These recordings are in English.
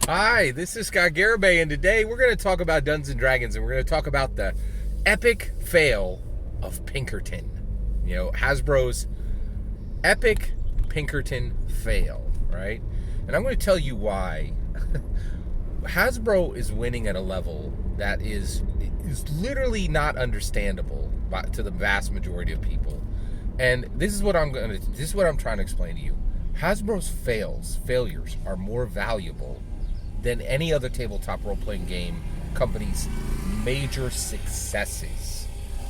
Hi, this is Scott Garibay, and today we're going to talk about Dungeons and Dragons, and we're going to talk about the epic fail of Pinkerton. You know, Hasbro's epic Pinkerton fail, right? And I'm going to tell you why. Hasbro is winning at a level that is literally not understandable to the vast majority of people. And this is what I'm trying to explain to you. Hasbro's failures are more valuable than any other tabletop role-playing game company's major successes,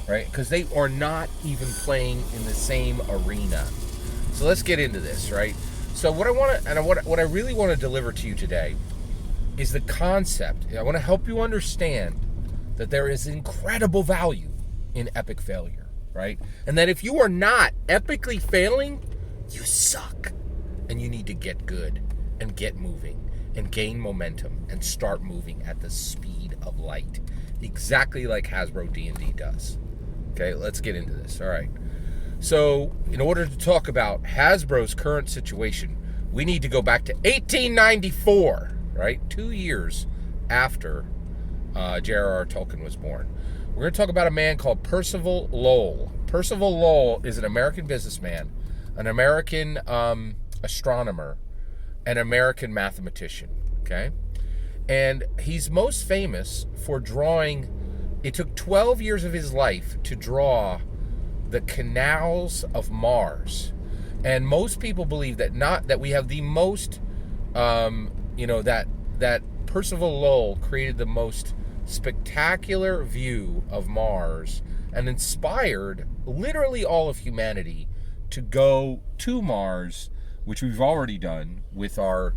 right? Because they are not even playing in the same arena. So let's get into this, right? So what I really want to deliver to you today is the concept. I want to help you understand that there is incredible value in epic failure, right? And that if you are not epically failing, you suck. And you need to get good and get moving and gain momentum and start moving at the speed of light, exactly like Hasbro D&D does. Okay, let's get into this. All right. So in order to talk about Hasbro's current situation, we need to go back to 1894, right? 2 years after J.R.R. Tolkien was born. We're going to talk about a man called Percival Lowell. Percival Lowell is an American businessman, an American astronomer, an American mathematician, okay? And he's most famous for drawing. It took 12 years of his life to draw the canals of Mars. And most people believe that we have the most, that Percival Lowell created the most spectacular view of Mars and inspired literally all of humanity to go to Mars, which we've already done with our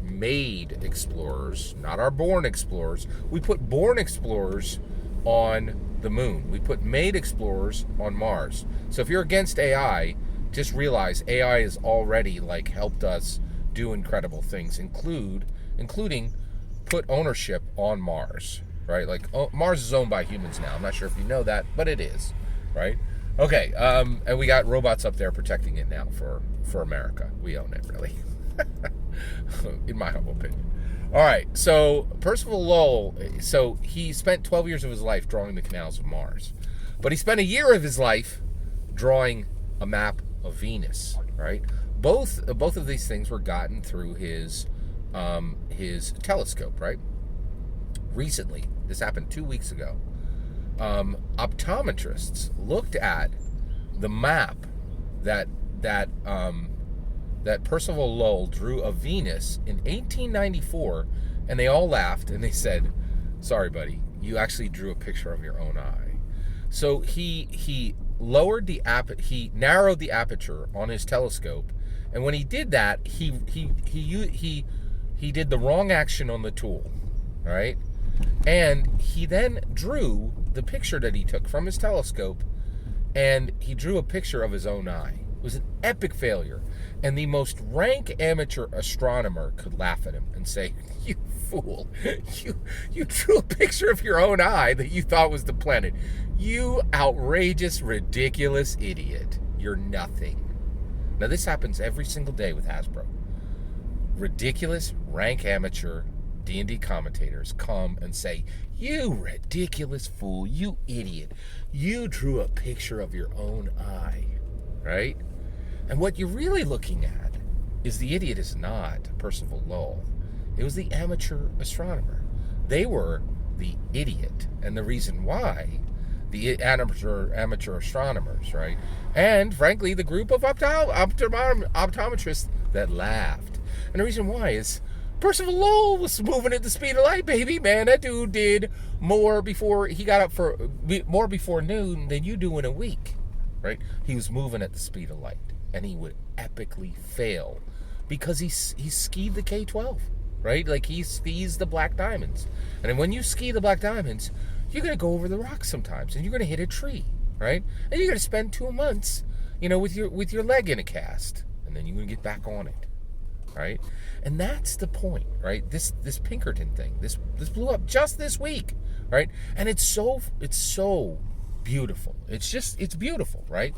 made explorers, not our born explorers. We put born explorers on the moon. We put made explorers on Mars. So if you're against AI, just realize AI has already helped us do incredible things, including put ownership on Mars, right? Mars is owned by humans now. I'm not sure if you know that, but it is, right? Okay, and we got robots up there protecting it now for America. We own it, really, in my humble opinion. All right, so Percival Lowell, so he spent 12 years of his life drawing the canals of Mars, but he spent a year of his life drawing a map of Venus, right? Both of these things were gotten through his telescope, right? Recently, this happened 2 weeks ago. Optometrists looked at the map that Percival Lowell drew of Venus in 1894, and they all laughed and they said, "Sorry, buddy, you actually drew a picture of your own eye." So he narrowed the aperture on his telescope, and when he did that, he did the wrong action on the tool, right? And he then drew the picture that he took from his telescope, and he drew a picture of his own eye. It was an epic failure, and the most rank amateur astronomer could laugh at him and say, "You fool, you drew a picture of your own eye that you thought was the planet. You outrageous, ridiculous idiot. You're nothing." Now this happens every single day with Hasbro. Ridiculous, rank amateur D&D commentators come and say, "You ridiculous fool, you idiot, you drew a picture of your own eye," right? And what you're really looking at is the idiot is not Percival Lowell. It was the amateur astronomer. They were the idiot, and the reason why, the amateur astronomers, right? And frankly, the group of optometrists that laughed. And the reason why is Percival Lowell was moving at the speed of light, baby, man. That dude did more before he got up more before noon than you do in a week, right? He was moving at the speed of light, and he would epically fail because he skied the K-12, right? He skis the black diamonds, and when you ski the black diamonds, you're gonna go over the rocks sometimes, and you're gonna hit a tree, right? And you're gonna spend 2 months, with your leg in a cast, and then you're gonna get back on it. Right? And that's the point, right? This Pinkerton thing, this blew up just this week, right? And it's so beautiful. It's beautiful, right?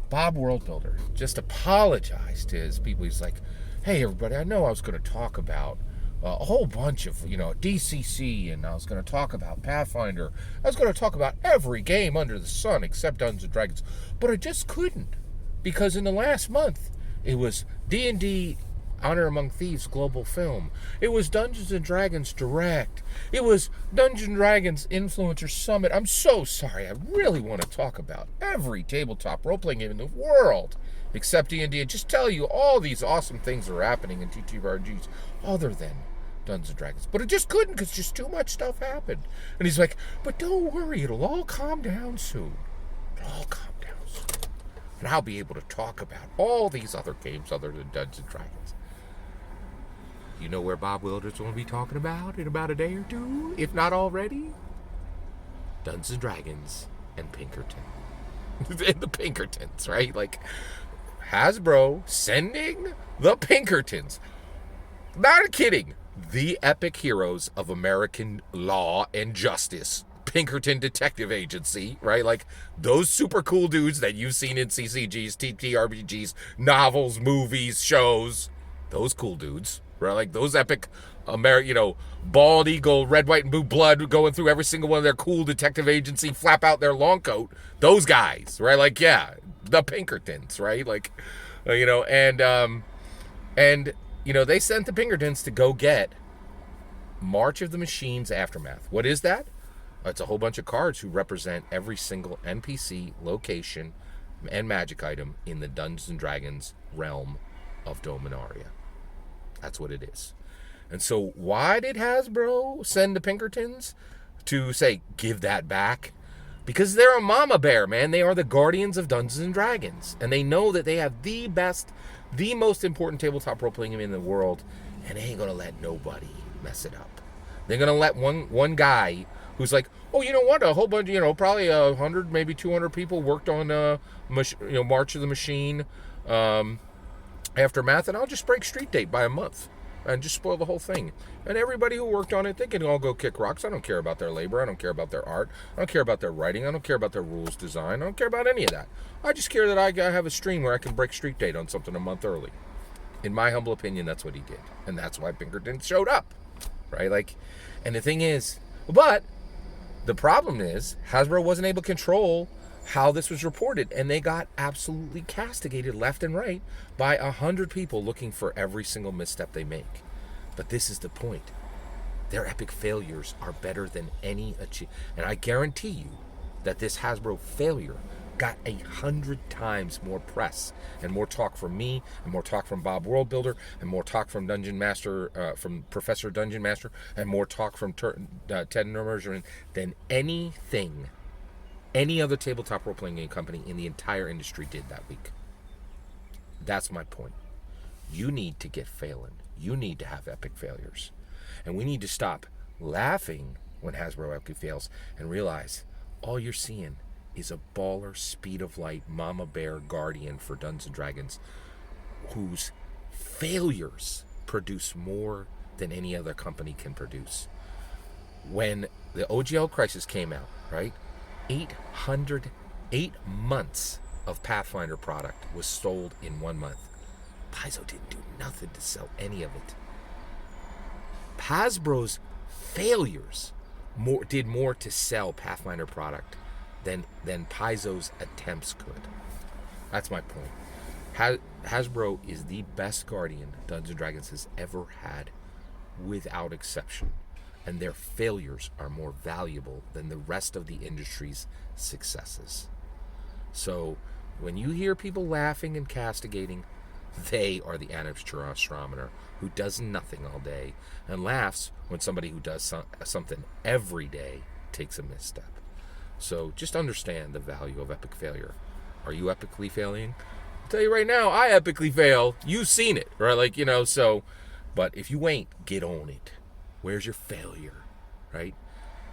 Bob Worldbuilder just apologized to his people. He's like, "Hey, everybody, I know I was going to talk about a whole bunch of, DCC, and I was going to talk about Pathfinder. I was going to talk about every game under the sun except Dungeons and Dragons, but I just couldn't, because in the last month it was D&D Honor Among Thieves Global Film. It was Dungeons and Dragons Direct. It was Dungeons and Dragons Influencer Summit. I'm so sorry. I really want to talk about every tabletop role-playing game in the world except D&D, and just tell you all these awesome things that are happening in TTRPGs other than Dungeons and Dragons. But it just couldn't, because just too much stuff happened. And he's like, but don't worry, it'll all calm down soon. It'll all calm down soon. And I'll be able to talk about all these other games other than Dungeons and Dragons. You know where Bob Wilder's going to be talking about in about a day or two, if not already? Dungeons and Dragons and Pinkerton. And the Pinkertons, right? Like, Hasbro sending the Pinkertons. Not kidding. The epic heroes of American law and justice. Pinkerton Detective Agency, right? Like, those super cool dudes that you've seen in CCGs, TTRPGs, novels, movies, shows. Those cool dudes. Right, like those epic, bald eagle, red, white, and blue blood going through every single one of their cool detective agency, flap out their long coat. Those guys, right? Like, yeah, the Pinkertons, right? Like, they sent the Pinkertons to go get March of the Machines Aftermath. What is that? It's a whole bunch of cards who represent every single NPC, location, and magic item in the Dungeons and Dragons realm of Dominaria. That's what it is. And so why did Hasbro send the Pinkertons to say, give that back? Because they're a mama bear, man. They are the guardians of Dungeons and Dragons. And they know that they have the best, the most important tabletop role-playing game in the world. And they ain't going to let nobody mess it up. They're going to let one guy who's like, oh, you know what? A whole bunch, probably 100, maybe 200 people worked on, March of the Machine, Aftermath, and I'll just break Street Date by a month and just spoil the whole thing. And everybody who worked on it, they can all go kick rocks. I don't care about their labor. I don't care about their art. I don't care about their writing. I don't care about their rules design. I don't care about any of that. I just care that I have a stream where I can break Street Date on something a month early. In my humble opinion, that's what he did. And that's why Pinkerton showed up, right? Like, and the thing is, but the problem is Hasbro wasn't able to control how this was reported, and they got absolutely castigated left and right by 100 people looking for every single misstep they make. But this is the point. Their epic failures are better than any achievement. And I guarantee you that this Hasbro failure got 100 times more press and more talk from me, and more talk from Bob Worldbuilder, and more talk from Dungeon Master, from Professor Dungeon Master, and more talk from Ted Immersión than anything any other tabletop role-playing game company in the entire industry did that week. That's my point. You need to get failing. You need to have epic failures. And we need to stop laughing when Hasbro epic fails and realize all you're seeing is a baller, speed of light, mama bear guardian for Dungeons and Dragons whose failures produce more than any other company can produce. When the OGL Crisis came out, right? 8 months of Pathfinder product was sold in 1 month. Paizo didn't do nothing to sell any of it. Hasbro's failures did more to sell Pathfinder product than Paizo's attempts could. That's my point. Hasbro is the best guardian Dungeons & Dragons has ever had, without exception. And their failures are more valuable than the rest of the industry's successes. So when you hear people laughing and castigating, they are the amateur astronomer who does nothing all day and laughs when somebody who does something every day takes a misstep. So just understand the value of epic failure. Are you epically failing? I'll tell you right now, I epically fail. You've seen it, right? But if you ain't, get on it. Where's your failure, right?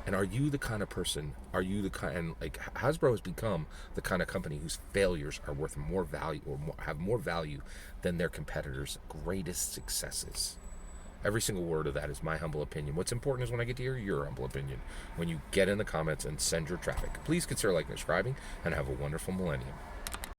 And are you the kind of person, Hasbro has become the kind of company whose failures are worth more value, or have more value than their competitors' greatest successes. Every single word of that is my humble opinion. What's important is when I get to hear your humble opinion, when you get in the comments and send your traffic. Please consider liking and subscribing, and have a wonderful millennium.